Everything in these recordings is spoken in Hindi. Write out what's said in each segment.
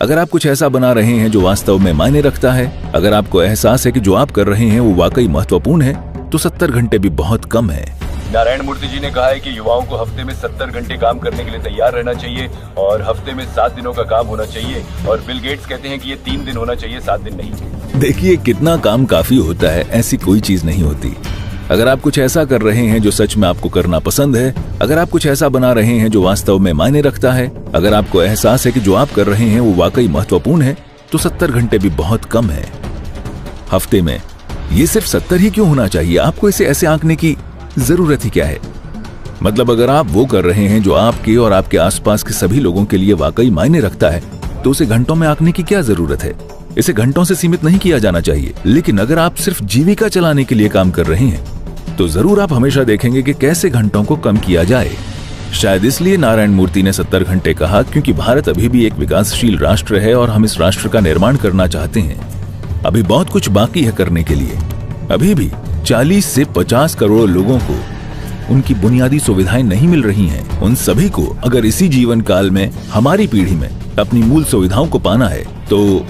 अगर आप कुछ ऐसा बना रहे हैं जो वास्तव में मायने रखता है, अगर आपको एहसास है कि जो आप कर रहे हैं वो वाकई महत्वपूर्ण है, तो 70 घंटे भी बहुत कम है। नारायण मूर्ति जी ने कहा है कि युवाओं को हफ्ते में 70 घंटे काम करने के लिए तैयार रहना चाहिए और हफ्ते में 7 दिनों का काम होना चाहिए। और बिल गेट्स कहते हैं कि ये 3 दिन होना चाहिए, 7 दिन नहीं। देखिए, कितना काम काफी होता है, ऐसी कोई चीज नहीं होती। अगर आप कुछ ऐसा कर रहे हैं जो सच में आपको करना पसंद है, अगर आप कुछ ऐसा बना रहे हैं जो वास्तव में मायने रखता है, अगर आपको एहसास है कि जो आप कर रहे हैं वो वाकई महत्वपूर्ण है, तो 70 घंटे भी बहुत कम है। हफ्ते में ये सिर्फ 70 ही क्यों होना चाहिए? आपको इसे ऐसे आंकने की जरूरत ही क्या है? मतलब अगर आप वो कर रहे हैं जो आपके और आपके आसपास के सभी लोगों के लिए वाकई मायने रखता है, तो उसे घंटों में आंकने की क्या जरूरत है? इसे घंटों से सीमित नहीं किया जाना चाहिए। लेकिन अगर आप सिर्फ जीविका चलाने के लिए काम कर रहे हैं, तो जरूर आप हमेशा देखेंगे कि कैसे घंटों को कम किया जाए। शायद इसलिए नारायण मूर्ति ने 70 घंटे कहा, क्योंकि भारत अभी भी एक विकासशील राष्ट्र है और हम इस राष्ट्र का निर्माण करना चाहते हैं। अभी बहुत कुछ बाकी है करने के लिए। अभी भी 40 से 50 करोड़ लोगों को उनकी बुनियादी सुविधाएं नहीं मिल रही हैं। उन सभी को अगर इसी जीवन काल में, हमारी पीढ़ी में अपनी मूल सुविधाओं को पाना है, तो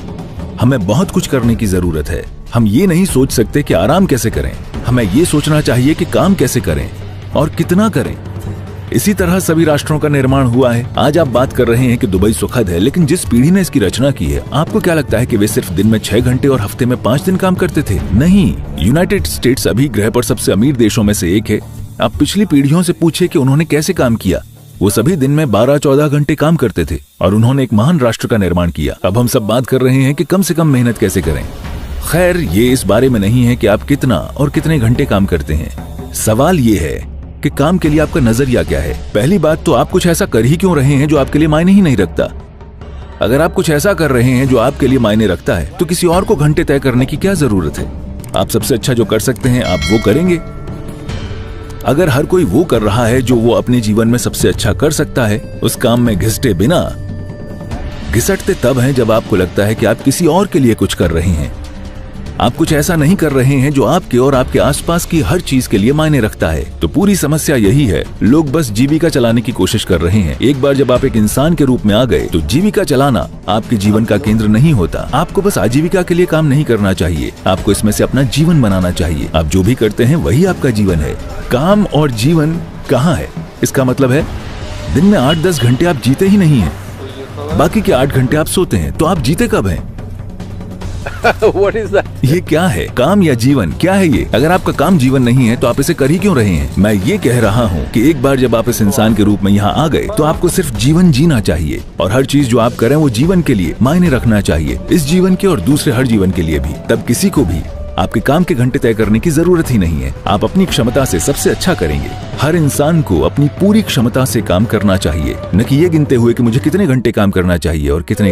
हमें बहुत कुछ करने की जरूरत है। हम ये नहीं सोच सकते कि आराम कैसे करें, हमें ये सोचना चाहिए कि काम कैसे करें और कितना करें। इसी तरह सभी राष्ट्रों का निर्माण हुआ है। आज आप बात कर रहे हैं कि दुबई सुखद है, लेकिन जिस पीढ़ी ने इसकी रचना की है, आपको क्या लगता है कि वे सिर्फ दिन में 6 घंटे और हफ्ते में 5 दिन काम करते थे? नहीं। यूनाइटेड स्टेट्स अभी ग्रह पर सबसे अमीर देशों में से एक है। आप पिछली पीढ़ियों से पूछिए कि उन्होंने कैसे काम किया। वो सभी दिन में 12-14 घंटे काम करते थे और उन्होंने एक महान राष्ट्र का निर्माण किया। अब हम सब बात कर रहे हैं कि कम से कम मेहनत कैसे करें। खैर, ये इस बारे में नहीं है कि आप कितना और कितने घंटे काम करते हैं। सवाल ये है कि काम के लिए आपका नजरिया क्या है। पहली बात तो, आप कुछ ऐसा कर ही क्यों रहे हैं जो आपके लिए मायने ही नहीं रखता? अगर आप कुछ ऐसा कर रहे हैं जो आपके लिए मायने रखता है, तो किसी और को घंटे तय करने की क्या जरूरत है? आप सबसे अच्छा जो कर सकते हैं, आप वो करेंगे। अगर हर कोई वो कर रहा है जो वो अपने जीवन में सबसे अच्छा कर सकता है, उस काम में घिसटे बिना, घिसटते तब हैं जब आपको लगता है कि आप किसी और के लिए कुछ कर रहे हैं। आप कुछ ऐसा नहीं कर रहे हैं जो आपके और आपके आसपास की हर चीज के लिए मायने रखता है। तो पूरी समस्या यही है, लोग बस जीविका चलाने की कोशिश कर रहे हैं। एक बार जब आप एक इंसान के रूप में आ गए, तो जीविका चलाना आपके जीवन का केंद्र नहीं होता। आपको बस आजीविका के लिए काम नहीं करना चाहिए, आपको इसमें से अपना जीवन बनाना चाहिए। आप जो भी करते हैं वही आपका जीवन है। काम और जीवन कहाँ है? इसका मतलब है दिन में 8-10 घंटे आप जीते ही नहीं हैं, बाकी के 8 घंटे आप सोते हैं। तो आप जीते कब हैं? What is that? ये क्या है? काम या जीवन क्या है ये? अगर आपका काम जीवन नहीं है, तो आप इसे कर ही क्यों रहे हैं? मैं ये कह रहा हूँ कि एक बार जब आप इस इंसान के रूप में यहाँ आ गए, तो आपको सिर्फ जीवन जीना चाहिए और हर चीज जो आप करें वो जीवन के लिए मायने रखना चाहिए, इस जीवन के और दूसरे हर जीवन के लिए भी। तब किसी को भी आपके काम के घंटे तय करने की जरूरत ही नहीं है। आप अपनी क्षमता से सबसे अच्छा करेंगे। हर इंसान को अपनी पूरी क्षमता से काम करना चाहिए, न कि ये गिनते हुए कि मुझे कितने घंटे काम करना चाहिए और कितने